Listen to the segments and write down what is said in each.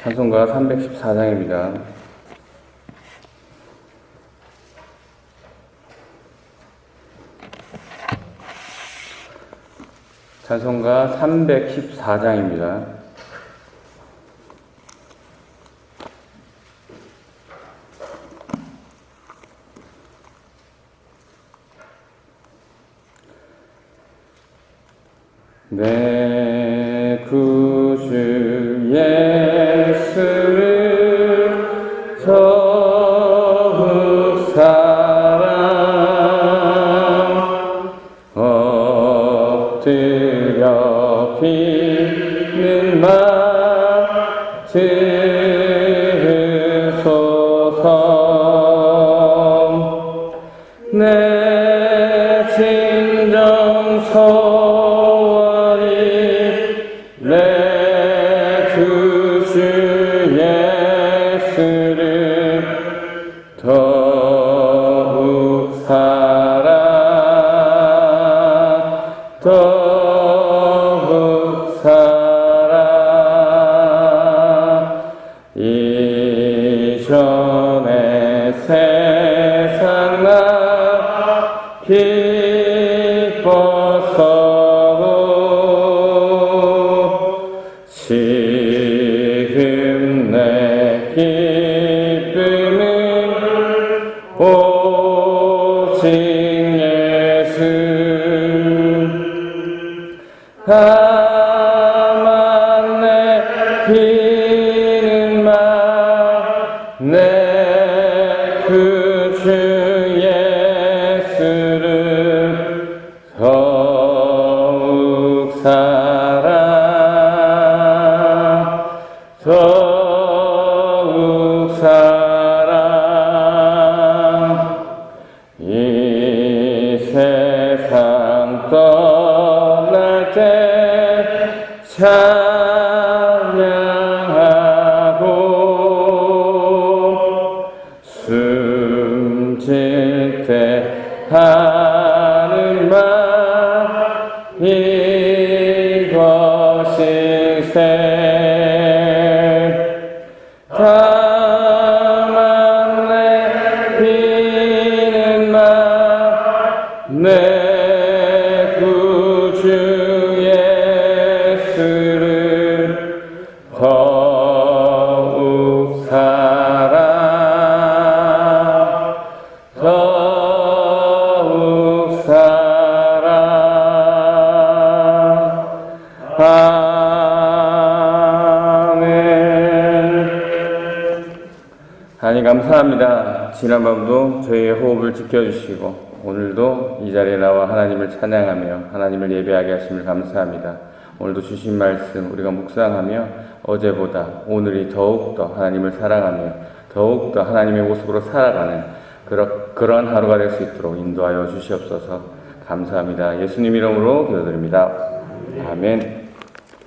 찬송가 314장입니다. 찬송가 314장입니다. 내 구주 예수를 더욱 사랑 엎드려 비는 맞으소서. 내 진정 소원이 내 구주 예수를 더욱 사랑 더욱 사랑. 이전에 세상 나 기뻐서도 지금 내 기쁨은 오직 예수. 다만 내 비는 내 구주 예수를 더욱 사랑 더욱 사랑. 이 세상 떠날 때 찬양하고 숨질 때 하는 말 이것일세. 다만 내 비는 내 구주 예수를 더욱 사랑 더욱 사랑. 아멘. 하나님 감사합니다. 지난밤도 저희의 호흡을 지켜주시고 오늘도 이 자리에 나와 하나님을 찬양하며 하나님을 예배하게 하심을 감사합니다. 오늘도 주신 말씀 우리가 묵상하며 어제보다 오늘이 더욱더 하나님을 사랑하며 더욱더 하나님의 모습으로 살아가는 그런 하루가 될 수 있도록 인도하여 주시옵소서. 감사합니다. 예수님 이름으로 기도드립니다. 아멘.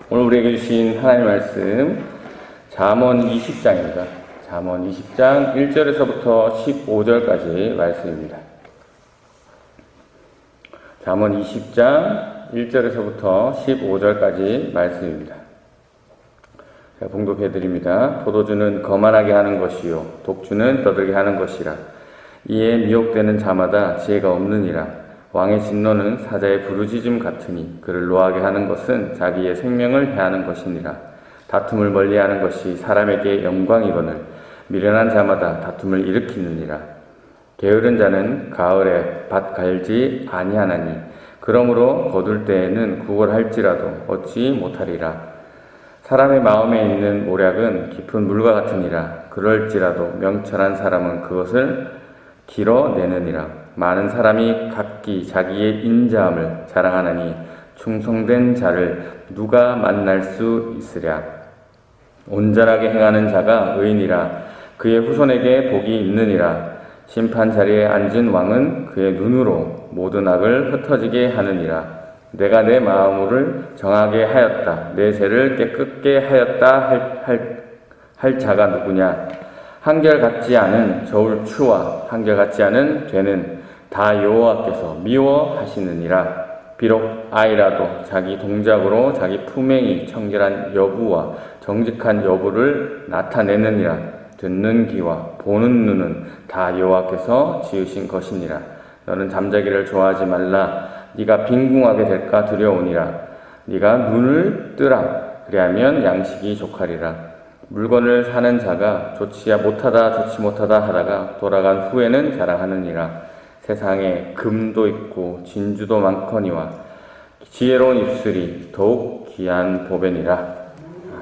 오늘 우리에게 주신 하나님의 말씀 잠언 20장입니다. 잠언 20장 1절에서부터 15절까지 말씀입니다. 잠언 20장 1절에서부터 15절까지 말씀입니다. 제가 봉독해드립니다. 포도주는 거만하게 하는 것이요 독주는 떠들게 하는 것이라. 이에 미혹되는 자마다 지혜가 없느니라. 왕의 진노는 사자의 부르짖음 같으니 그를 노하게 하는 것은 자기의 생명을 해하는 것이니라. 다툼을 멀리하는 것이 사람에게 영광이거늘 미련한 자마다 다툼을 일으키느니라. 게으른 자는 가을에 밭 갈지 아니하나니 그러므로 거둘 때에는 구걸할지라도 얻지 못하리라. 사람의 마음에 있는 모략은 깊은 물과 같으니라. 그럴지라도 명철한 사람은 그것을 길어내느니라. 많은 사람이 각기 자기의 인자함을 자랑하나니 충성된 자를 누가 만날 수 있으랴. 온전하게 행하는 자가 의인이라. 그의 후손에게 복이 있느니라. 심판 자리에 앉은 왕은 그의 눈으로 모든 악을 흩어지게 하느니라. 내가 내 마음을 정하게 하였다. 내 죄를 깨끗게 하였다 할 자가 누구냐. 한결같지 않은 저울추와 한결같지 않은 되는 다 여호와께서 미워하시느니라. 비록 아이라도 자기 동작으로 자기 품행이 청결한 여부와 정직한 여부를 나타내느니라. 듣는 귀와 보는 눈은 다 여호와께서 지으신 것이니라. 너는 잠자기를 좋아하지 말라. 네가 빈궁하게 될까 두려우니라. 네가 눈을 뜨라. 그리하면 양식이 족하리라. 물건을 사는 자가 좋지 못하다 하다가 돌아간 후에는 자랑하느니라. 세상에 금도 있고 진주도 많거니와 지혜로운 입술이 더욱 귀한 보배니라.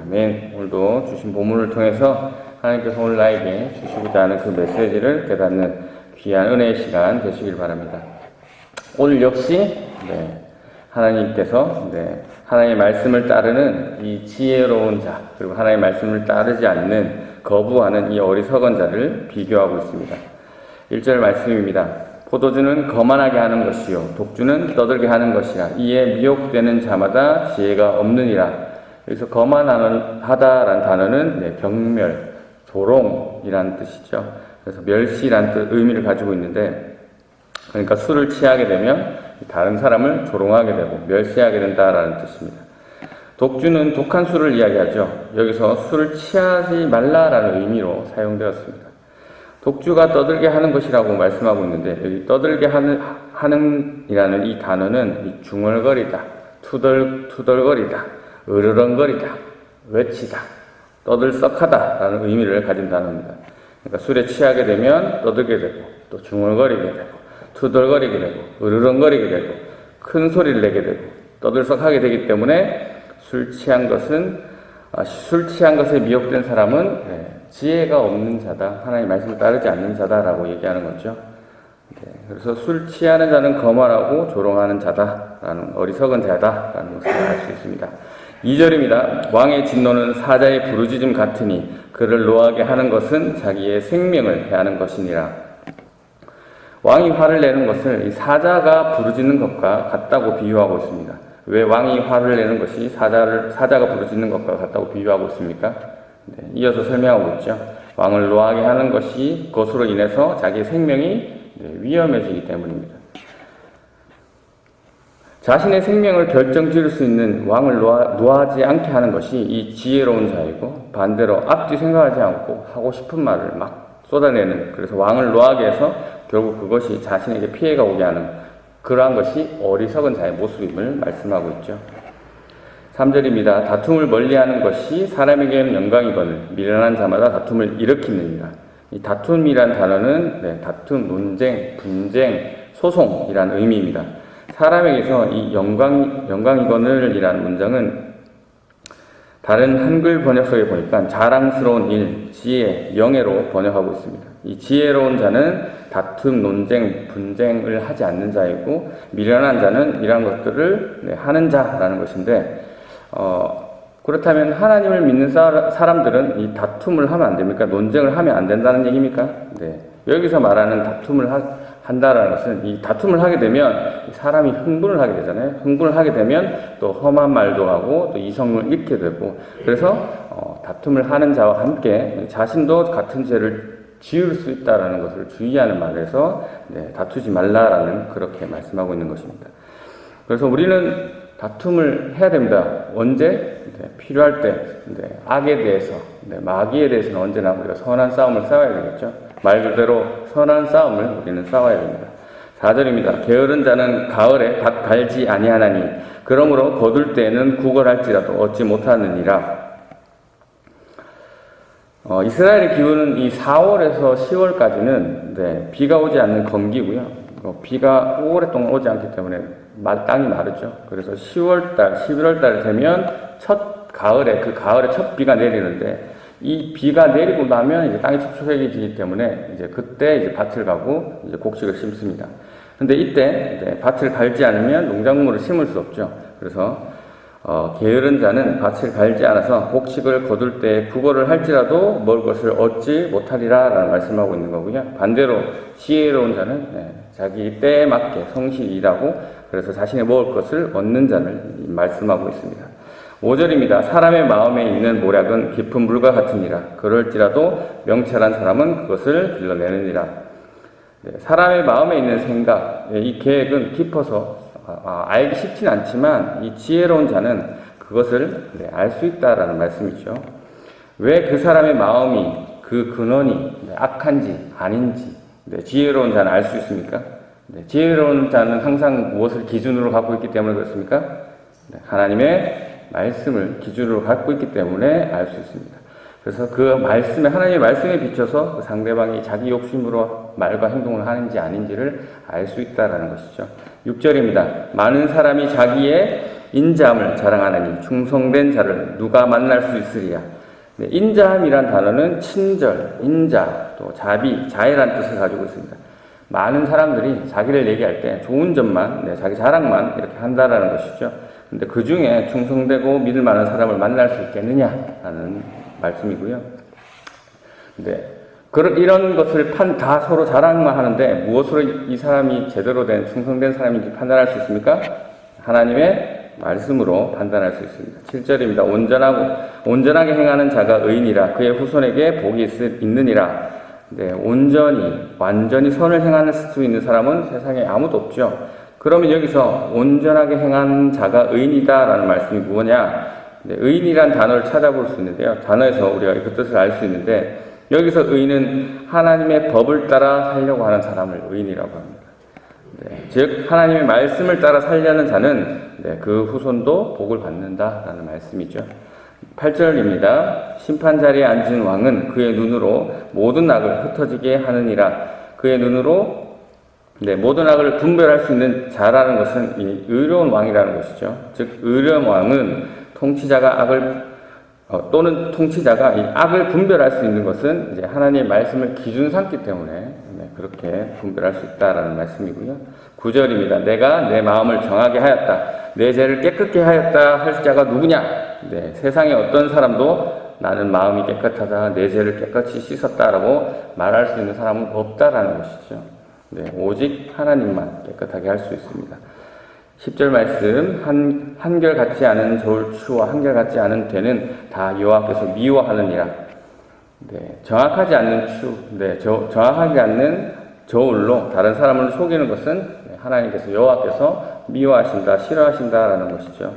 아멘. 오늘도 주신 본문을 통해서 하나님께서 오늘 나에게 주시고자 하는 그 메시지를 깨닫는 귀한 은혜의 시간 되시길 바랍니다. 오늘 역시 하나님께서 하나님의 말씀을 따르는 이 지혜로운 자, 그리고 하나님의 말씀을 따르지 않는 거부하는 이 어리석은 자를 비교하고 있습니다. 1절 말씀입니다. 포도주는 거만하게 하는 것이요 독주는 떠들게 하는 것이라. 이에 미혹되는 자마다 지혜가 없느니라. 여기서 거만하다라는 단어는 경멸, 조롱이라는 뜻이죠. 그래서 멸시라는 의미를 가지고 있는데, 그러니까 술을 취하게 되면 다른 사람을 조롱하게 되고 멸시하게 된다라는 뜻입니다. 독주는 독한 술을 이야기하죠. 여기서 술을 취하지 말라라는 의미로 사용되었습니다. 독주가 떠들게 하는 것이라고 말씀하고 있는데, 여기 떠들게 하는 이라는 이 단어는 이 중얼거리다, 투덜거리다, 으르렁거리다, 외치다, 떠들썩하다라는 의미를 가진 단어입니다. 그러니까 술에 취하게 되면 떠들게 되고, 또 중얼거리게 되고, 투덜거리게 되고, 으르렁거리게 되고, 큰 소리를 내게 되고, 떠들썩하게 되기 때문에 술 취한 것에 미혹된 사람은 지혜가 없는 자다, 하나님의 말씀을 따르지 않는 자다라고 얘기하는 거죠. 그래서 술 취하는 자는 거만하고 조롱하는 자다라는, 어리석은 자다라는 것을 알 수 있습니다. 2절입니다. 왕의 진노는 사자의 부르짖음 같으니 그를 노하게 하는 것은 자기의 생명을 해하는 것이니라. 왕이 화를 내는 것을 이 사자가 부르짖는 것과 같다고 비유하고 있습니다. 왜 왕이 화를 내는 것이 사자가 부르짖는 것과 같다고 비유하고 있습니까? 이어서 설명하고 있죠. 왕을 노하게 하는 것이 그것으로 인해서 자기의 생명이 위험해지기 때문입니다. 자신의 생명을 결정지을 수 있는 왕을 노하지 않게 하는 것이 이 지혜로운 자이고, 반대로 앞뒤 생각하지 않고 하고 싶은 말을 막 쏟아내는, 그래서 왕을 노하게 해서 결국 그것이 자신에게 피해가 오게 하는 그러한 것이 어리석은 자의 모습임을 말씀하고 있죠. 3절입니다. 다툼을 멀리하는 것이 사람에게는 영광이거늘 미련한 자마다 다툼을 일으키느니라. 이 다툼이란 단어는 다툼, 논쟁, 분쟁, 소송이란 의미입니다. 사람에게서 이 영광이거늘이라는 문장은 다른 한글 번역서에 보니까 자랑스러운 일, 지혜, 영예로 번역하고 있습니다. 이 지혜로운 자는 다툼, 논쟁, 분쟁을 하지 않는 자이고, 미련한 자는 이러한 것들을 하는 자라는 것인데, 그렇다면 하나님을 믿는 사람들은 이 다툼을 하면 안 됩니까? 논쟁을 하면 안 된다는 얘기입니까? 여기서 말하는 다툼을 한다라는 것은, 이 다툼을 하게 되면 사람이 흥분을 하게 되잖아요. 흥분을 하게 되면 또 험한 말도 하고 또 이성을 잃게 되고, 그래서 다툼을 하는 자와 함께 자신도 같은 죄를 지을 수 있다라는 것을 주의하는 말에서 다투지 말라라는, 그렇게 말씀하고 있는 것입니다. 그래서 우리는 다툼을 해야 됩니다. 언제? 필요할 때, 악에 대해서, 마귀에 대해서는 언제나 우리가 선한 싸움을 싸워야 되겠죠. 말 그대로 선한 싸움을 우리는 싸워야 됩니다. 4절입니다. 게으른 자는 가을에 밭 갈지 아니하나니 그러므로 거둘 때에는 구걸할지라도 얻지 못하느니라. 이스라엘의 기후는 이 4월에서 10월까지는 비가 오지 않는 건기고요. 비가 오랫동안 오지 않기 때문에 땅이 마르죠. 그래서 10월달, 11월달 되면 가을에 첫 비가 내리는데, 이 비가 내리고 나면 이제 땅이 촉촉해지기 때문에 이제 그때 이제 밭을 가고 이제 곡식을 심습니다. 근데 이때 밭을 갈지 않으면 농작물을 심을 수 없죠. 그래서 게으른 자는 밭을 갈지 않아서 곡식을 거둘 때 구걸을 할지라도 먹을 것을 얻지 못하리라 라는 말씀하고 있는 거고요. 반대로 지혜로운 자는 자기 때에 맞게 성실히 일하고, 그래서 자신의 먹을 것을 얻는 자를 말씀하고 있습니다. 5절입니다. 사람의 마음에 있는 모략은 깊은 물과 같으니라. 그럴지라도 명철한 사람은 그것을 길러내느니라. 사람의 마음에 있는 생각, 이 계획은 깊어서 알기 쉽진 않지만 이 지혜로운 자는 그것을 알 수 있다라는 말씀이죠. 왜 그 사람의 마음이 그 근원이 악한지 아닌지 지혜로운 자는 알 수 있습니까? 지혜로운 자는 항상 무엇을 기준으로 갖고 있기 때문에 그렇습니까? 하나님의 말씀을 기준으로 갖고 있기 때문에 알 수 있습니다. 그래서 그 말씀에, 하나님의 말씀에 비춰서 그 상대방이 자기 욕심으로 말과 행동을 하는지 아닌지를 알 수 있다는 것이죠. 6절입니다. 많은 사람이 자기의 인자함을 자랑하느니 충성된 자를 누가 만날 수 있으리야. 인자함이란 단어는 친절, 인자, 또 자비, 자애라는 뜻을 가지고 있습니다. 많은 사람들이 자기를 얘기할 때 좋은 점만, 자기 자랑만 이렇게 한다라는 것이죠. 근데 그 중에 충성되고 믿을 만한 사람을 만날 수 있겠느냐라는 말씀이고요. 이런 것을 다 서로 자랑만 하는데 무엇으로 이 사람이 제대로 된 충성된 사람인지 판단할 수 있습니까? 하나님의 말씀으로 판단할 수 있습니다. 7절입니다. 온전하게 행하는 자가 의인이라 그의 후손에게 복이 있느니라. 완전히 선을 행할 수 있는 사람은 세상에 아무도 없죠. 그러면 여기서 온전하게 행하는 자가 의인이다라는 말씀이 뭐냐? 의인이란 단어를 찾아볼 수 있는데요. 단어에서 우리가 그 뜻을 알 수 있는데 여기서 의인은 하나님의 법을 따라 살려고 하는 사람을 의인이라고 합니다. 즉 하나님의 말씀을 따라 살려는 자는 그 후손도 복을 받는다라는 말씀이죠. 8절입니다. 심판 자리에 앉은 왕은 그의 눈으로 모든 악을 흩어지게 하느니라. 그의 눈으로 모든 악을 분별할 수 있는 자라는 것은 이 의로운 왕이라는 것이죠. 즉 의로운 왕은 통치자가 또는 통치자가 이 악을 분별할 수 있는 것은 이제 하나님의 말씀을 기준 삼기 때문에 그렇게 분별할 수 있다라는 말씀이고요. 9절입니다. 내가 내 마음을 정하게 하였다. 내 죄를 깨끗게 하였다 할 자가 누구냐? 세상에 어떤 사람도 나는 마음이 깨끗하다, 내 죄를 깨끗이 씻었다라고 말할 수 있는 사람은 없다라는 것이죠. 오직 하나님만 깨끗하게 할 수 있습니다. 10절 말씀, 한결같지 않은 저울 추와 한결같지 않은 되는 다 여호와께서 미워하느니라. 정확하지 않는 정확하지 않는 저울로 다른 사람을 속이는 것은 하나님께서 여호와께서 미워하신다, 싫어하신다라는 것이죠.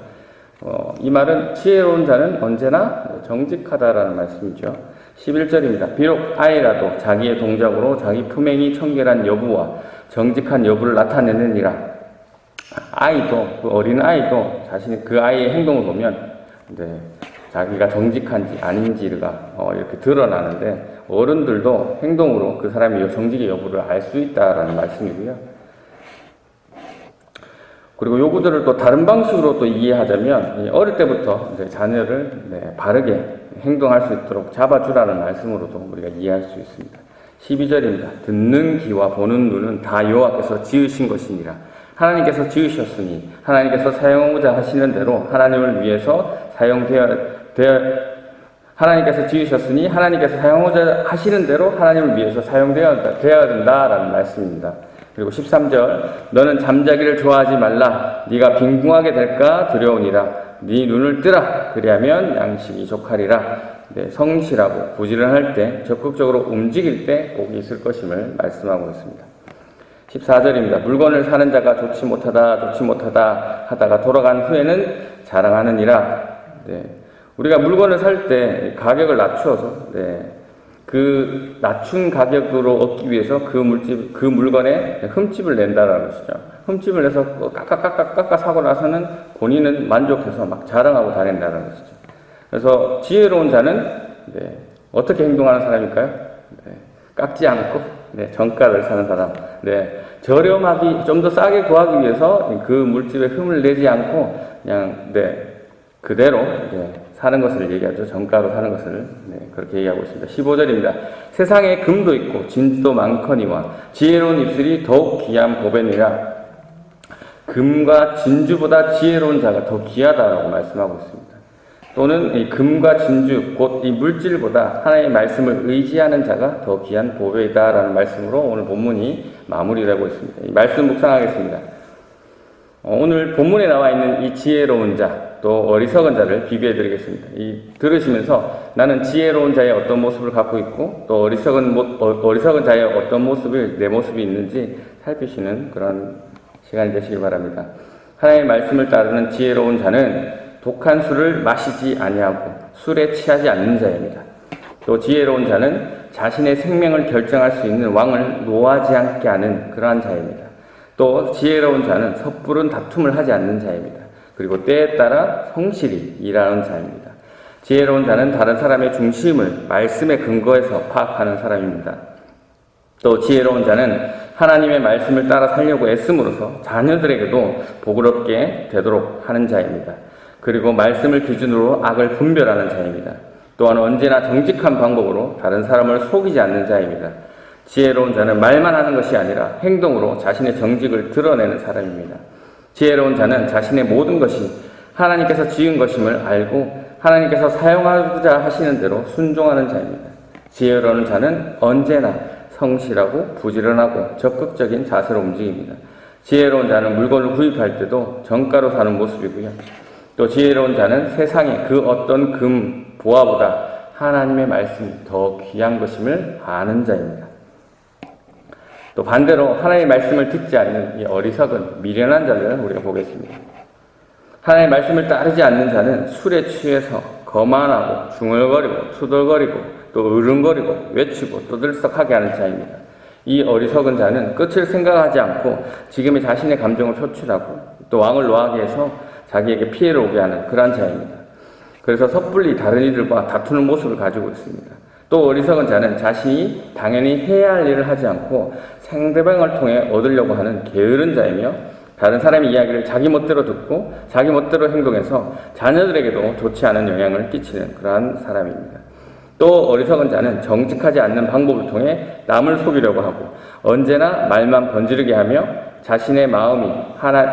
이 말은 지혜로운 자는 언제나 정직하다라는 말씀이죠. 11절입니다. 비록 아이라도 자기의 동작으로 자기 품행이 청결한 여부와 정직한 여부를 나타내느니라. 그 어린 아이도 자신이 그 아이의 행동을 보면 자기가 정직한지 아닌지가 이렇게 드러나는데 어른들도 행동으로 그 사람의 정직의 여부를 알 수 있다라는 말씀이고요. 그리고 요 구절을 또 다른 방식으로 또 이해하자면 어릴 때부터 자녀를 바르게 행동할 수 있도록 잡아주라는 말씀으로도 우리가 이해할 수 있습니다. 12절입니다. 듣는 귀와 보는 눈은 다 여호와께서 지으신 것이니라. 하나님께서 지으셨으니 하나님께서 사용하고자 하시는 대로 하나님을 위해서 하나님께서 지으셨으니 하나님께서 사용하고자 하시는 대로 하나님을 위해서 사용되어야 된다라는 말씀입니다. 그리고 13절 너는 잠자기를 좋아하지 말라. 네가 빈궁하게 될까 두려우니라. 네 눈을 뜨라. 그리하면 양식이 족하리라. 성실하고 부지런할 때 적극적으로 움직일 때 복이 있을 것임을 말씀하고 있습니다. 14절입니다. 물건을 사는 자가 좋지 못하다 하다가 돌아간 후에는 자랑하느니라. 우리가 물건을 살 때 가격을 낮추어서 그 낮춘 가격으로 얻기 위해서 그 물건에 흠집을 낸다라는 것이죠. 흠집을 내서 깎아 사고 나서는 본인은 만족해서 막 자랑하고 다닌다는 것이죠. 그래서 지혜로운 자는 어떻게 행동하는 사람일까요? 깎지 않고 정가를 사는 사람. 저렴하기 좀 더 싸게 구하기 위해서 그 물집에 흠을 내지 않고 그냥 그대로 사는 것을 얘기하죠. 정가로 사는 것을 그렇게 얘기하고 있습니다. 15절입니다. 세상에 금도 있고 진주도 많거니와 지혜로운 입술이 더욱 귀한 보배니라. 금과 진주보다 지혜로운 자가 더 귀하다라고 말씀하고 있습니다. 또는 이 금과 진주 곧 이 물질보다 하나님의 말씀을 의지하는 자가 더 귀한 보배이다라는 말씀으로 오늘 본문이 마무리되고 있습니다. 이 말씀 묵상하겠습니다. 오늘 본문에 나와 있는 이 지혜로운 자 또 어리석은 자를 비교해 드리겠습니다. 들으시면서 나는 지혜로운 자의 어떤 모습을 갖고 있고 또 어리석은 자의 어떤 모습이 내 모습이 있는지 살피시는 그런 시간이 되시길 바랍니다. 하나님의 말씀을 따르는 지혜로운 자는 독한 술을 마시지 아니하고 술에 취하지 않는 자입니다. 또 지혜로운 자는 자신의 생명을 결정할 수 있는 왕을 노하지 않게 하는 그러한 자입니다. 또 지혜로운 자는 섣부른 다툼을 하지 않는 자입니다. 그리고 때에 따라 성실히 일하는 자입니다. 지혜로운 자는 다른 사람의 중심을 말씀의 근거에서 파악하는 사람입니다. 또 지혜로운 자는 하나님의 말씀을 따라 살려고 애씀으로써 자녀들에게도 복으롭게 되도록 하는 자입니다. 그리고 말씀을 기준으로 악을 분별하는 자입니다. 또한 언제나 정직한 방법으로 다른 사람을 속이지 않는 자입니다. 지혜로운 자는 말만 하는 것이 아니라 행동으로 자신의 정직을 드러내는 사람입니다. 지혜로운 자는 자신의 모든 것이 하나님께서 지은 것임을 알고 하나님께서 사용하고자 하시는 대로 순종하는 자입니다. 지혜로운 자는 언제나 성실하고 부지런하고 적극적인 자세로 움직입니다. 지혜로운 자는 물건을 구입할 때도 정가로 사는 모습이고요. 또 지혜로운 자는 세상의 그 어떤 금, 보화보다 하나님의 말씀이 더 귀한 것임을 아는 자입니다. 또 반대로 하나님의 말씀을 듣지 않는 이 어리석은 미련한 자들을 우리가 보겠습니다. 하나님의 말씀을 따르지 않는 자는 술에 취해서 거만하고 중얼거리고 투덜거리고 또 으름거리고 외치고 떠들썩하게 하는 자입니다. 이 어리석은 자는 끝을 생각하지 않고 지금의 자신의 감정을 표출하고 또 왕을 노하게 해서 자기에게 피해를 오게 하는 그러한 자입니다. 그래서 섣불리 다른 이들과 다투는 모습을 가지고 있습니다. 또 어리석은 자는 자신이 당연히 해야 할 일을 하지 않고 상대방을 통해 얻으려고 하는 게으른 자이며 다른 사람의 이야기를 자기 멋대로 듣고 자기 멋대로 행동해서 자녀들에게도 좋지 않은 영향을 끼치는 그러한 사람입니다. 또 어리석은 자는 정직하지 않는 방법을 통해 남을 속이려고 하고 언제나 말만 번지르게 하며 자신의 마음이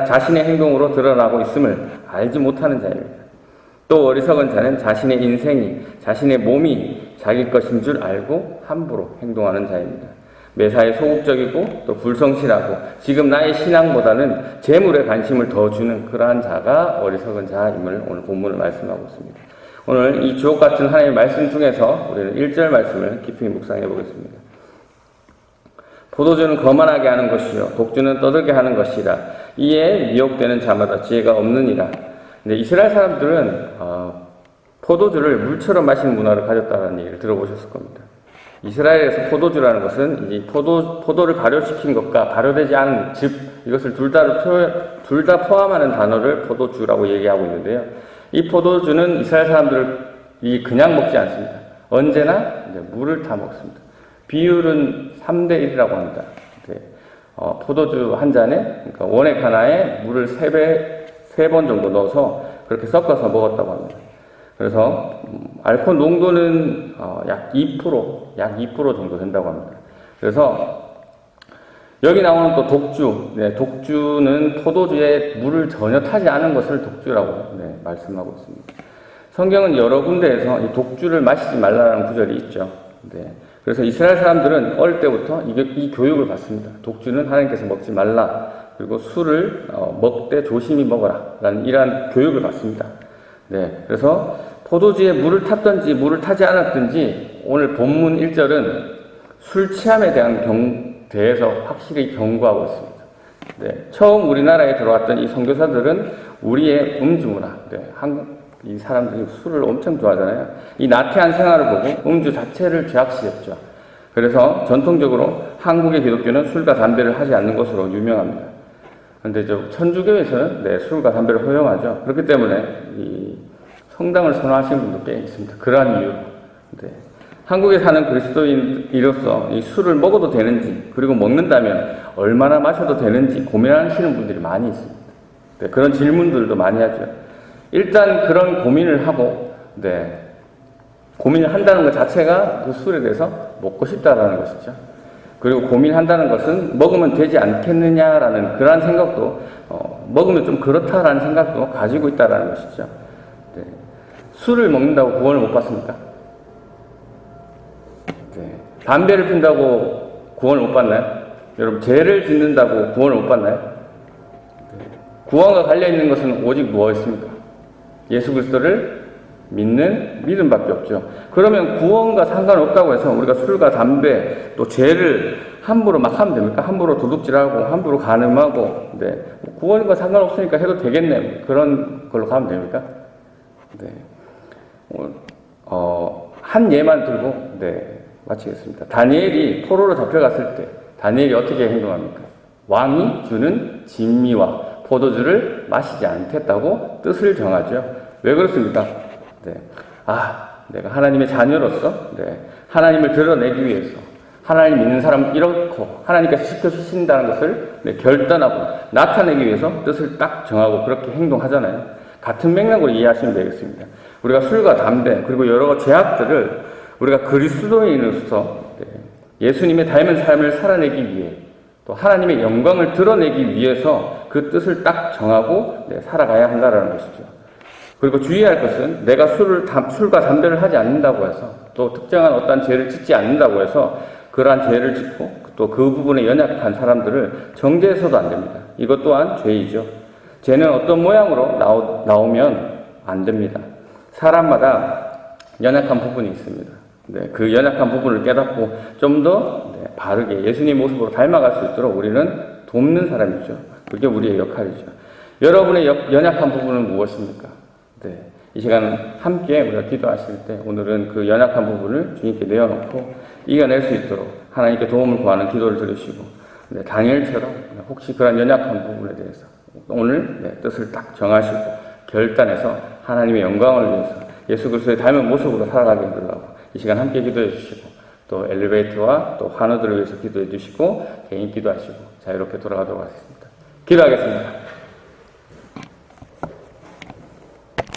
자신의 행동으로 드러나고 있음을 알지 못하는 자입니다. 또 어리석은 자는 자신의 인생이 자신의 몸이 자기 것인 줄 알고 함부로 행동하는 자입니다. 매사에 소극적이고 또 불성실하고 지금 나의 신앙보다는 재물에 관심을 더 주는 그러한 자가 어리석은 자임을 오늘 본문을 말씀하고 있습니다. 오늘 이 주옥같은 하나님의 말씀 중에서 우리는 1절 말씀을 깊이 묵상해 보겠습니다. 포도주는 거만하게 하는 것이요 독주는 떠들게 하는 것이라. 이에 미혹되는 자마다 지혜가 없느니라. 근데 이스라엘 사람들은 포도주를 물처럼 마시는 문화를 가졌다는 얘기를 들어보셨을 겁니다. 이스라엘에서 포도주라는 것은 이 포도를 발효시킨 것과 발효되지 않은 즙, 이것을 둘 다 포함하는 단어를 포도주라고 얘기하고 있는데요. 이 포도주는 이스라엘 사람들이 그냥 먹지 않습니다. 언제나 이제 물을 타 먹습니다. 비율은 3대1이라고 합니다. 포도주 한 잔에, 그러니까 원액 하나에 물을 3번 정도 넣어서 그렇게 섞어서 먹었다고 합니다. 그래서 알코올 농도는 약 2% 정도 된다고 합니다. 그래서 여기 나오는 또 독주, 독주는 포도주에 물을 전혀 타지 않은 것을 독주라고 말씀하고 있습니다. 성경은 여러 군데에서 이 독주를 마시지 말라는 구절이 있죠. 그래서 이스라엘 사람들은 어릴 때부터 이 교육을 받습니다. 독주는 하나님께서 먹지 말라. 그리고 술을 먹되 조심히 먹어라. 라는 이러한 교육을 받습니다. 그래서 포도주에 물을 탔든지 물을 타지 않았든지 오늘 본문 1절은 술 취함에 대해서 확실히 경고하고 있습니다. 처음 우리나라에 들어왔던 이 선교사들은 우리의 음주 문화, 이 사람들이 술을 엄청 좋아하잖아요. 이 나태한 생활을 보고 음주 자체를 죄악시했죠. 그래서 전통적으로 한국의 기독교는 술과 담배를 하지 않는 것으로 유명합니다. 그런데 천주교에서는 술과 담배를 허용하죠. 그렇기 때문에 이 성당을 선호하시는 분도 꽤 있습니다. 그러한 이유로. 한국에 사는 그리스도인으로서 이 술을 먹어도 되는지, 그리고 먹는다면 얼마나 마셔도 되는지 고민하시는 분들이 많이 있습니다. 그런 질문들도 많이 하죠. 일단 그런 고민을 하고, 고민을 한다는 것 자체가 그 술에 대해서 먹고 싶다라는 것이죠. 그리고 고민한다는 것은 먹으면 되지 않겠느냐라는 그러한 생각도, 먹으면 좀 그렇다라는 생각도 가지고 있다라는 것이죠. 술을 먹는다고 구원을 못 받습니까? 담배를 핀다고 구원을 못 받나요? 여러분, 죄를 짓는다고 구원을 못 받나요? 구원과 관련 있는 것은 오직 무엇입니까? 예수 그리스도를 믿는 믿음밖에 없죠. 그러면 구원과 상관없다고 해서 우리가 술과 담배 또 죄를 함부로 막 하면 됩니까? 함부로 도둑질하고 함부로 간음하고 네. 구원과 상관없으니까 해도 되겠네. 그런 걸로 가면 됩니까? 네. 한 예만 들고 네. 마치겠습니다. 다니엘이 포로로 잡혀갔을 때 다니엘이 어떻게 행동합니까? 왕이 주는 진미와 포도주를 마시지 않겠다고 뜻을 정하죠. 왜 그렇습니까? 네. 내가 하나님의 자녀로서 네. 하나님을 드러내기 위해서 하나님 믿는 사람은 이렇고 하나님께서 시켜주신다는 것을 네. 결단하고 나타내기 위해서 뜻을 딱 정하고 그렇게 행동하잖아요. 같은 맥락으로 이해하시면 되겠습니다. 우리가 술과 담배 그리고 여러 죄악들을 우리가 그리스도인으로서 네. 예수님의 닮은 삶을 살아내기 위해 또 하나님의 영광을 드러내기 위해서 그 뜻을 딱 정하고 네. 살아가야 한다는 것이죠. 그리고 주의할 것은 내가 술과 담배를 하지 않는다고 해서 또 특정한 어떤 죄를 짓지 않는다고 해서 그러한 죄를 짓고 또 그 부분에 연약한 사람들을 정죄해서도 안 됩니다. 이것 또한 죄이죠. 죄는 어떤 모양으로 나오면 안 됩니다. 사람마다 연약한 부분이 있습니다. 네, 그 연약한 부분을 깨닫고 좀 더 네, 바르게 예수님 모습으로 닮아갈 수 있도록 우리는 돕는 사람이죠. 그게 우리의 역할이죠. 여러분의 연약한 부분은 무엇입니까? 네, 이 시간 함께 우리가 기도하실 때 오늘은 그 연약한 부분을 주님께 내어놓고 이겨낼 수 있도록 하나님께 도움을 구하는 기도를 들으시고 네, 다니엘처럼 혹시 그런 연약한 부분에 대해서 오늘 네, 뜻을 딱 정하시고 결단해서 하나님의 영광을 위해서 예수 그리스도의 닮은 모습으로 살아가게 해달라고 이 시간 함께 기도해 주시고 또 엘리베이터와 또 환우들을 위해서 기도해 주시고 개인 기도하시고 자유롭게 돌아가도록 하겠습니다. 기도하겠습니다.